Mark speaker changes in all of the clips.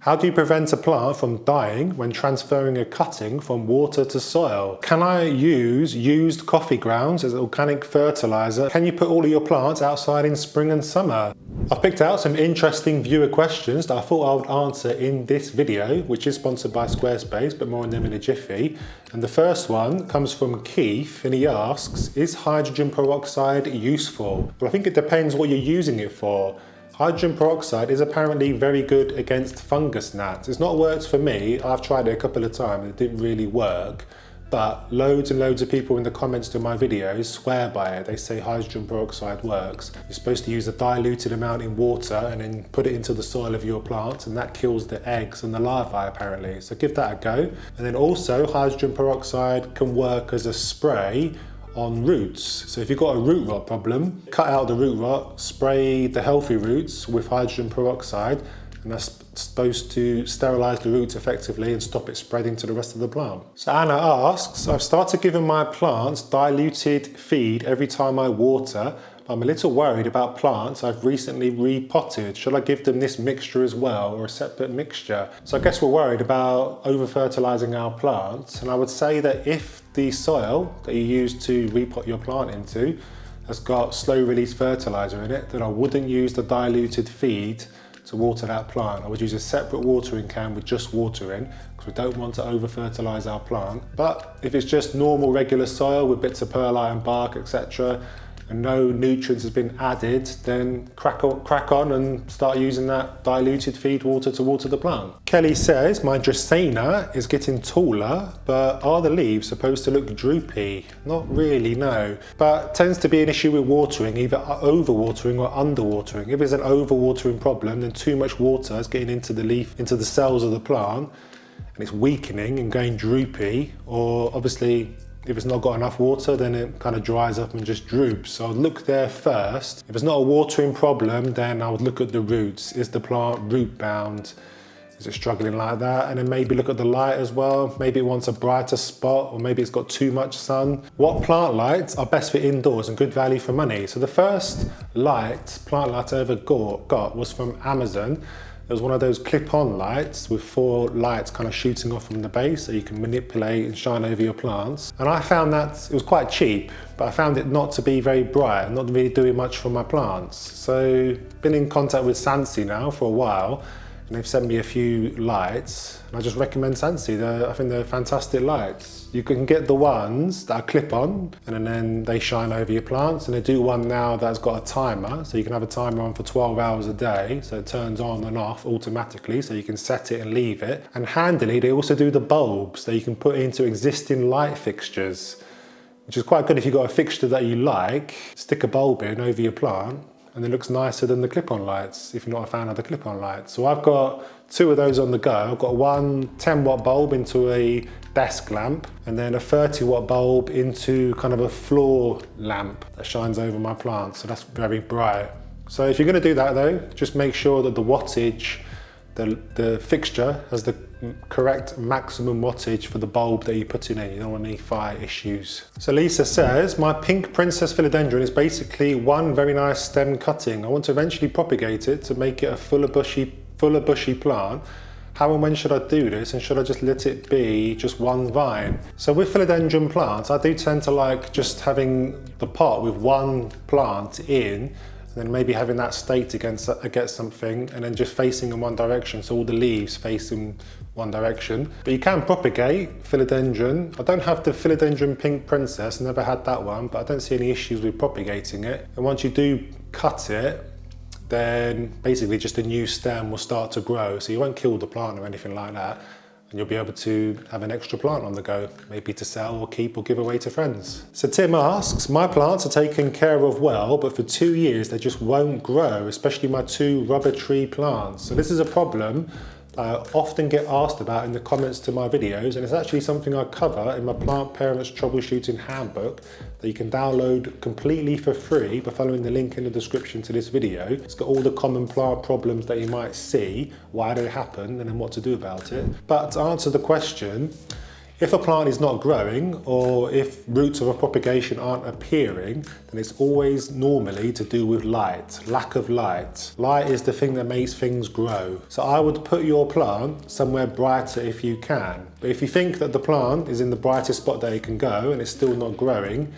Speaker 1: How do you prevent a plant from dying when transferring a cutting from water to soil? Can I use used coffee grounds as organic fertiliser? Can you put all of your plants outside in spring and summer? I've picked out some interesting viewer questions that I thought I would answer in this video, which is sponsored by Squarespace, but more on them in a jiffy. And the first one comes from Keith, and he asks, is hydrogen peroxide useful? Well, I think it depends what you're using it for. Hydrogen peroxide is apparently very good against fungus gnats. It's not worked for me. I've tried it a couple of times and it didn't really work. But loads and loads of people in the comments to my videos swear by it. They say hydrogen peroxide works. You're supposed to use a diluted amount in water and then put it into the soil of your plants, and that kills the eggs and the larvae apparently. So give that a go. And then also hydrogen peroxide can work as a spray on roots. So if you've got a root rot problem, cut out the root rot, spray the healthy roots with hydrogen peroxide, and that's supposed to sterilise the roots effectively and stop it spreading to the rest of the plant. So Anna asks, I've started giving my plants diluted feed every time I water. I'm a little worried about plants I've recently repotted. Should I give them this mixture as well, or a separate mixture? So I guess we're worried about over-fertilising our plants, and I would say that if the soil that you use to repot your plant into has got slow release fertiliser in it, then I wouldn't use the diluted feed to water that plant. I would use a separate watering can with just water in, because we don't want to over-fertilise our plant. But if it's just normal regular soil with bits of perlite and bark, etc., and no nutrients has been added, then crack on and start using that diluted feed water to water the plant. Kelly says, my Dracaena is getting taller, but are the leaves supposed to look droopy? Not really, no. But tends to be an issue with watering, either overwatering or underwatering. If it's an overwatering problem, then too much water is getting into the leaf, into the cells of the plant, and it's weakening and going droopy, or obviously if it's not got enough water, then it kind of dries up and just droops. So I'd look there first. If it's not a watering problem, then I would look at the roots. Is the plant root bound? Is it struggling like that? And then maybe look at the light as well. Maybe it wants a brighter spot, or maybe it's got too much sun. What plant lights are best for indoors and good value for money? So the first plant light I ever got was from Amazon. It was one of those clip-on lights with 4 lights kind of shooting off from the base, so you can manipulate and shine over your plants. And I found that it was quite cheap, but I found it not to be very bright, not really doing much for my plants. So been in contact with Sansi now for a while, and they've sent me a few lights, and I just recommend Sansi. I think they're fantastic lights. You can get the ones that are clip-on, and then they shine over your plants, and they do one now that's got a timer, so you can have a timer on for 12 hours a day, so it turns on and off automatically, so you can set it and leave it. And handily, they also do the bulbs that you can put into existing light fixtures, which is quite good if you've got a fixture that you like. Stick a bulb in over your plant, and it looks nicer than the clip-on lights if you're not a fan of the clip-on lights. So I've got 2 of those on the go. I've got one 10-watt bulb into a desk lamp, and then a 30-watt bulb into kind of a floor lamp that shines over my plants, so that's very bright. So if you're going to do that though, just make sure that the wattage, the fixture has the correct maximum wattage for the bulb that you're putting in. You don't want any fire issues. So Lisa says, my pink princess philodendron is basically one very nice stem cutting. I want to eventually propagate it to make it a fuller bushy plant. How and when should I do this, and should I just let it be just one vine? So with philodendron plants, I do tend to like just having the pot with one plant in, and then maybe having that staked against something, and then just facing in one direction, so all the leaves face in one direction. But you can propagate philodendron. I don't have the philodendron pink princess, never had that one, but I don't see any issues with propagating it. And once you do cut it, then basically just a new stem will start to grow, so you won't kill the plant or anything like that, and you'll be able to have an extra plant on the go, maybe to sell or keep or give away to friends. So Tim asks, my plants are taken care of well, but for 2 years they just won't grow, especially my 2 rubber tree plants. So this is a problem I often get asked about in the comments to my videos, and it's actually something I cover in my Plant Parents Troubleshooting Handbook that you can download completely for free by following the link in the description to this video. It's got all the common plant problems that you might see, why they happen, and then what to do about it. But to answer the question, If a plant is not growing, or if roots of a propagation aren't appearing, then it's always normally to do with light, lack of light. Light is the thing that makes things grow. So I would put your plant somewhere brighter if you can. But if you think that the plant is in the brightest spot that it can go and it's still not growing,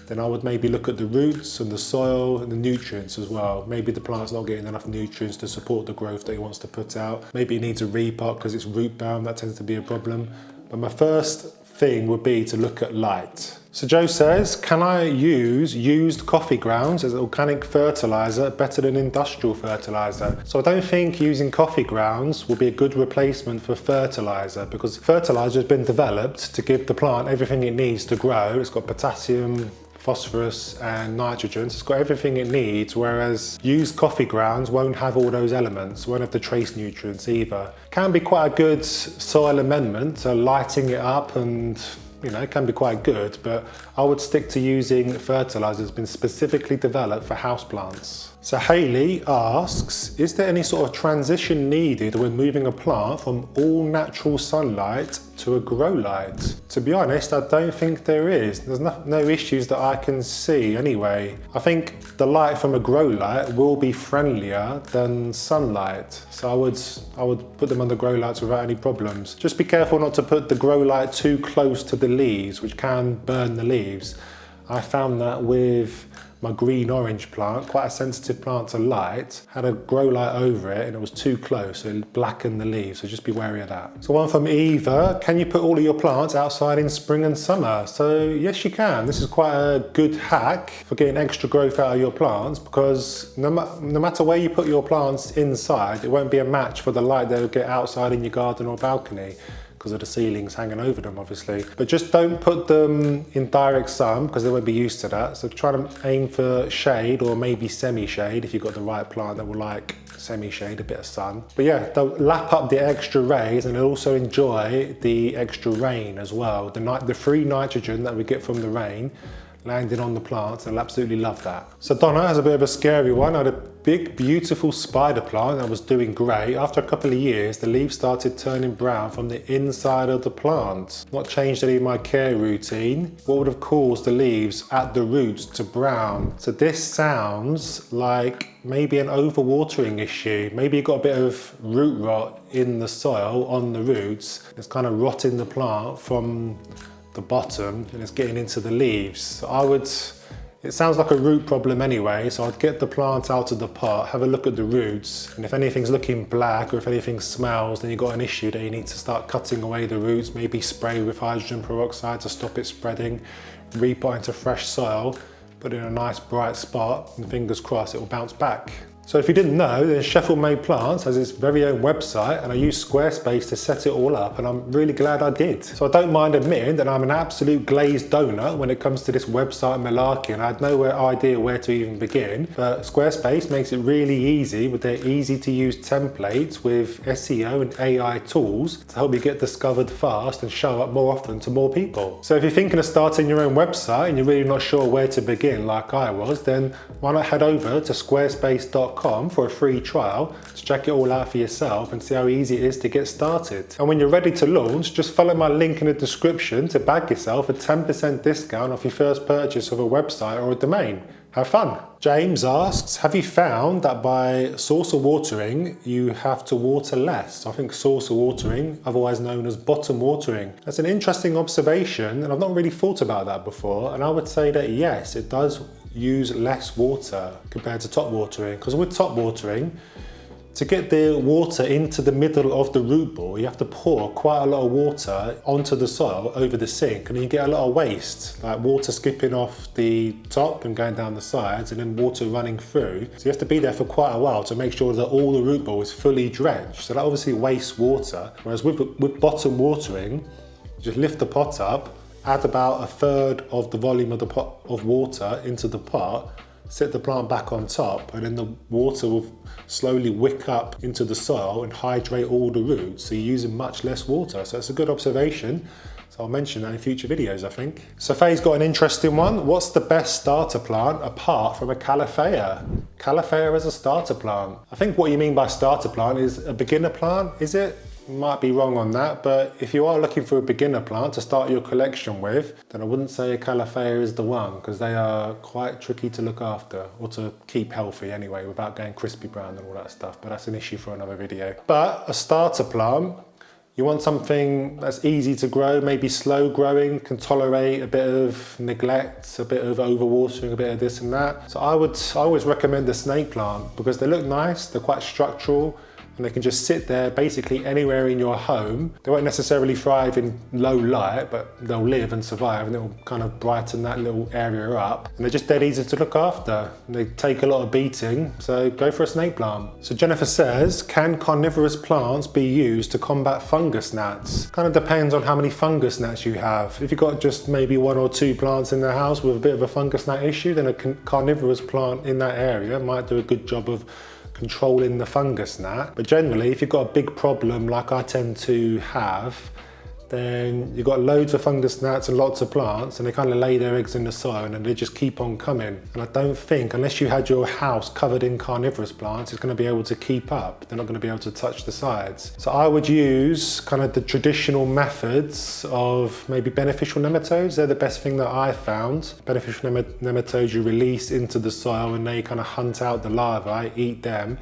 Speaker 1: then I would maybe look at the roots and the soil and the nutrients as well. Maybe the plant's not getting enough nutrients to support the growth that it wants to put out. Maybe it needs a repot because it's root bound, that tends to be a problem. But my first thing would be to look at light. So Joe says, can I use used coffee grounds as organic fertiliser better than industrial fertiliser? So I don't think using coffee grounds will be a good replacement for fertiliser, because fertiliser has been developed to give the plant everything it needs to grow. It's got potassium, phosphorus and nitrogen, so it's got everything it needs, whereas used coffee grounds won't have all those elements, won't have the trace nutrients either. Can be quite a good soil amendment, so lighting it up, and it can be quite good, but I would stick to using fertiliser that's been specifically developed for houseplants. So Hayley asks, is there any sort of transition needed when moving a plant from all natural sunlight to a grow light? To be honest, I don't think there is. There's no issues that I can see anyway. I think the light from a grow light will be friendlier than sunlight. So I would put them under grow lights without any problems. Just be careful not to put the grow light too close to the leaves, which can burn the leaves. I found that with my green orange plant, quite a sensitive plant to light, had a grow light over it and it was too close, so it blackened the leaves, so just be wary of that. So one from Eva, can you put all of your plants outside in spring and summer? So yes, you can. This is quite a good hack for getting extra growth out of your plants, because no matter where you put your plants inside, it won't be a match for the light they'll get outside in your garden or balcony, because of the ceilings hanging over them obviously. But just don't put them in direct sun, because they won't be used to that. So try to aim for shade, or maybe semi-shade if you've got the right plant that will like semi-shade, a bit of sun. But yeah, they'll lap up the extra rays and they'll also enjoy the extra rain as well. The free nitrogen that we get from the rain landing on the plants, they'll absolutely love that. So Donna has a bit of a scary one. I had a big, beautiful spider plant that was doing great. After a couple of years, the leaves started turning brown from the inside of the plant. Not changed any of my care routine. What would have caused the leaves at the roots to brown? So this sounds like maybe an overwatering issue. Maybe you've got a bit of root rot in the soil on the roots. It's kind of rotting the plant from the bottom and it's getting into the leaves. So it sounds like a root problem anyway, so I'd get the plant out of the pot, have a look at the roots, and if anything's looking black or if anything smells, then you've got an issue that you need to start cutting away the roots, maybe spray with hydrogen peroxide to stop it spreading, repot into fresh soil, put it in a nice bright spot, and fingers crossed it will bounce back. So if you didn't know, then Sheffield Made Plants has its very own website, and I used Squarespace to set it all up, and I'm really glad I did. So I don't mind admitting that I'm an absolute glazed donut when it comes to this website malarkey, and I had no idea where to even begin. But Squarespace makes it really easy with their easy to use templates with SEO and AI tools to help you get discovered fast and show up more often to more people. So if you're thinking of starting your own website and you're really not sure where to begin like I was, then why not head over to squarespace.com for a free trial to check it all out for yourself and see how easy it is to get started. And when you're ready to launch, just follow my link in the description to bag yourself a 10% discount off your first purchase of a website or a domain. Have fun. James asks, have you found that by saucer watering, you have to water less? I think saucer watering, otherwise known as bottom watering. That's an interesting observation, and I've not really thought about that before. And I would say that yes, it does use less water compared to top watering, because with top watering, to get the water into the middle of the root ball, you have to pour quite a lot of water onto the soil over the sink, and you get a lot of waste, like water skipping off the top and going down the sides, and then water running through. So you have to be there for quite a while to make sure that all the root ball is fully drenched. So that obviously wastes water. Whereas with bottom watering, you just lift the pot up, add about a third of the volume of the pot of water into the pot, set the plant back on top, and then the water will slowly wick up into the soil and hydrate all the roots, so you're using much less water. So it's a good observation. So I'll mention that in future videos, I think. So Faye's got an interesting one. What's the best starter plant apart from a Califea? Califea as a starter plant. I think what you mean by starter plant is a beginner plant, is it? might be wrong on that, but if you are looking for a beginner plant to start your collection with, then I wouldn't say a Calafea is the one, because they are quite tricky to look after, or to keep healthy anyway, without going crispy brown and all that stuff, but that's an issue for another video. But a starter plant, you want something that's easy to grow, maybe slow growing, can tolerate a bit of neglect, a bit of overwatering, a bit of this and that. So I always recommend the snake plant, because they look nice, they're quite structural, and they can just sit there basically anywhere in your home. They won't necessarily thrive in low light, but they'll live and survive, and it'll kind of brighten that little area up. And they're just dead easy to look after. And they take a lot of beating, so go for a snake plant. So Jennifer says, can carnivorous plants be used to combat fungus gnats? Kind of depends on how many fungus gnats you have. If you've got just maybe 1 or 2 plants in the house with a bit of a fungus gnat issue, then a carnivorous plant in that area might do a good job of controlling the fungus gnat. But generally, if you've got a big problem like I tend to have, then you've got loads of fungus gnats and lots of plants, and they kind of lay their eggs in the soil and they just keep on coming. And I don't think, unless you had your house covered in carnivorous plants, it's going to be able to keep up. They're not going to be able to touch the sides. So I would use kind of the traditional methods of maybe beneficial nematodes. They're the best thing that I found. Beneficial nematodes you release into the soil and they kind of hunt out the larvae, eat them,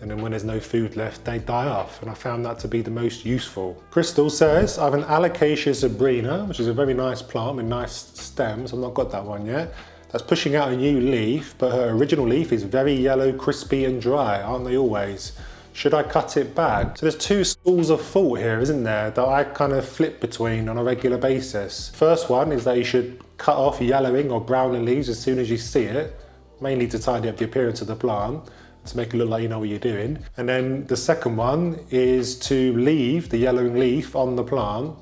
Speaker 1: and then when there's no food left, they die off. And I found that to be the most useful. Crystal says, I have an Alocasia zebrina, which is a very nice plant with nice stems. I've not got that one yet. That's pushing out a new leaf, but her original leaf is very yellow, crispy and dry, aren't they always? Should I cut it back? So there's 2 schools of thought here, isn't there, that I kind of flip between on a regular basis. First one is that you should cut off yellowing or browning leaves as soon as you see it, mainly to tidy up the appearance of the plant, to make it look like you know what you're doing. And then the second one is to leave the yellowing leaf on the plant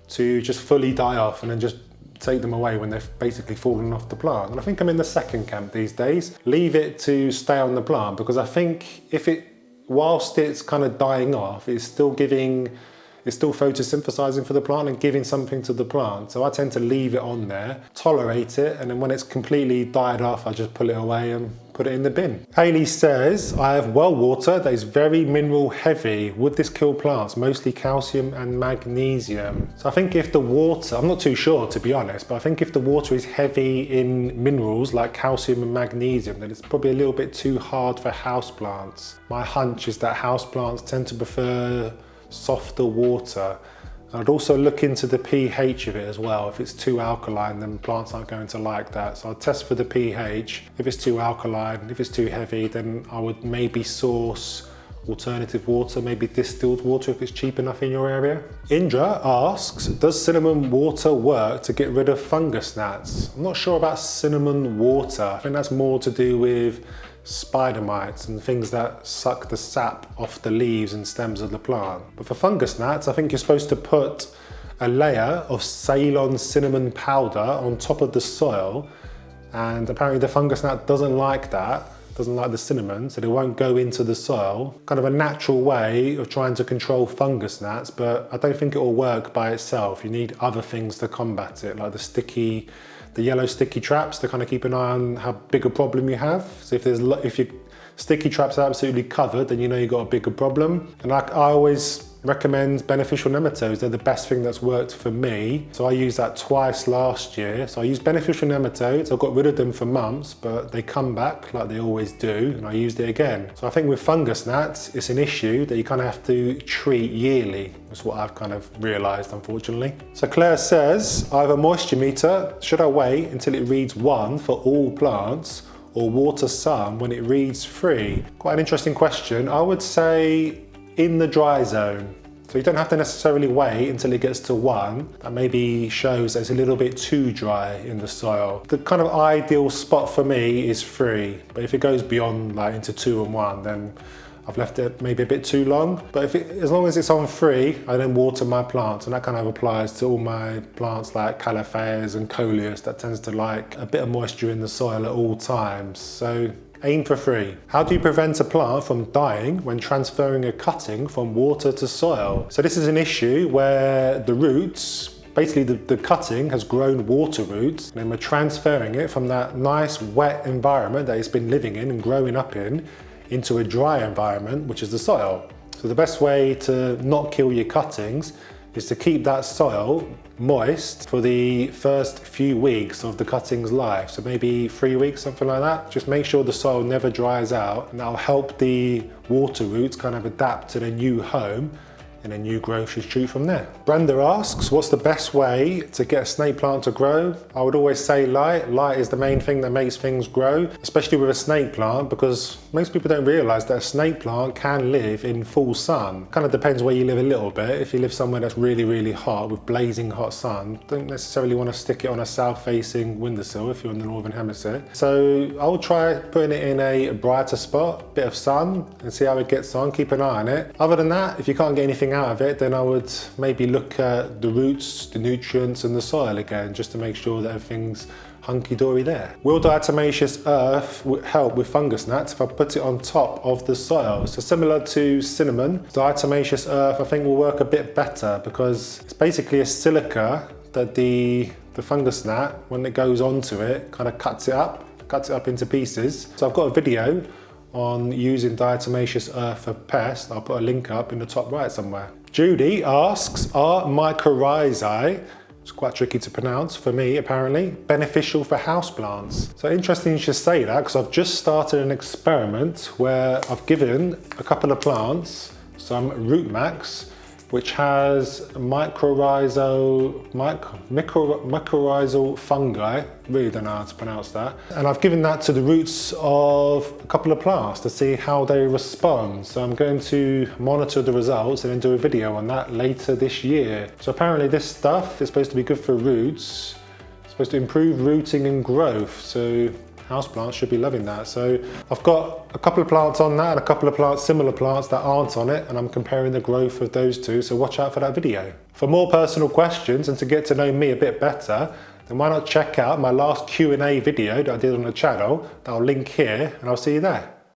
Speaker 1: to just fully die off, and then just take them away when they've basically fallen off the plant. And I think I'm in the second camp these days. Leave it to stay on the plant, because I think whilst it's kind of dying off, it's still photosynthesizing for the plant and giving something to the plant. So I tend to leave it on there, tolerate it, and then when it's completely died off, I just pull it away and put it in the bin. Hayley says, I have well water that is very mineral heavy. Would this kill plants? Mostly calcium and magnesium. So I think if the water, I'm not too sure to be honest, but I think if the water is heavy in minerals like calcium and magnesium, then it's probably a little bit too hard for houseplants. My hunch is that houseplants tend to prefer softer water. I'd also look into the pH of it as well. If it's too alkaline, then plants aren't going to like that. So I'd test for the pH. If it's too alkaline, if it's too heavy, then I would maybe source alternative water, maybe distilled water if it's cheap enough in your area. Indra asks, does cinnamon water work to get rid of fungus gnats? I'm not sure about cinnamon water. I think that's more to do with spider mites and things that suck the sap off the leaves and stems of the plant. But for fungus gnats, I think you're supposed to put a layer of Ceylon cinnamon powder on top of the soil, and apparently the fungus gnat doesn't like that, doesn't like the cinnamon, so they won't go into the soil. Kind of a natural way of trying to control fungus gnats, but I don't think it will work by itself. You need other things to combat it, like the yellow sticky traps, to kind of keep an eye on how big a problem you have. So if your sticky traps are absolutely covered, then you know you've got a bigger problem. And I always recommend beneficial nematodes. They're the best thing that's worked for me. So I used that twice last year. So I used beneficial nematodes. I got rid of them for months, but they come back like they always do, and I used it again. So I think with fungus gnats, it's an issue that you kind of have to treat yearly. That's what I've kind of realized, unfortunately. So Claire says, I have a moisture meter. Should I wait until it reads 1 for all plants, or water some when it reads 3? Quite an interesting question. I would say in the dry zone. So you don't have to necessarily wait until it gets to 1. That maybe shows that it's a little bit too dry in the soil. The kind of ideal spot for me is 3, but if it goes beyond like into 2 and 1, then I've left it maybe a bit too long. But as long as it's on 3, I then water my plants, and that kind of applies to all my plants like Calafeas and Coleus. That tends to like a bit of moisture in the soil at all times. So aim for 3. How do you prevent a plant from dying when transferring a cutting from water to soil? So this is an issue where the roots, basically the cutting has grown water roots, and then we're transferring it from that nice wet environment that it's been living in and growing up in into a dry environment, which is the soil. So the best way to not kill your cuttings is to keep that soil moist for the first few weeks of the cutting's life. So maybe 3 weeks, something like that. Just make sure the soil never dries out, and that'll help the water roots kind of adapt to their new home, and then new growth should shoot from there. Brenda asks, what's the best way to get a snake plant to grow? I would always say light. Light is the main thing that makes things grow, especially with a snake plant, because most people don't realize that a snake plant can live in full sun. Kind of depends where you live a little bit. If you live somewhere that's really, really hot with blazing hot sun, don't necessarily want to stick it on a south-facing windowsill if you're in the northern hemisphere. So I'll try putting it in a brighter spot, bit of sun, and see how it gets on. Keep an eye on it. Other than that, if you can't get anything out of it, then I would maybe look at the roots, the nutrients and the soil again, just to make sure that everything's hunky-dory there. Will diatomaceous earth help with fungus gnats if I put it on top of the soil? So similar to cinnamon, diatomaceous earth I think will work a bit better, because it's basically a silica that the fungus gnat, when it goes onto it, kind of cuts it up into pieces. So I've got a video on using diatomaceous earth for pests. I'll put a link up in the top right somewhere. Judy asks, are mycorrhizae, it's quite tricky to pronounce for me apparently, beneficial for houseplants? So interesting you should say that, because I've just started an experiment where I've given a couple of plants some root max, which has mycorrhizal fungi, really don't know how to pronounce that. And I've given that to the roots of a couple of plants to see how they respond. So I'm going to monitor the results and then do a video on that later this year. So apparently this stuff is supposed to be good for roots. It's supposed to improve rooting and growth. So houseplants should be loving that. So I've got a couple of plants on that and a couple of plants, similar plants that aren't on it, and I'm comparing the growth of those two, so watch out for that video. For more personal questions and to get to know me a bit better, then why not check out my last Q&A video that I did on the channel that I'll link here, and I'll see you there.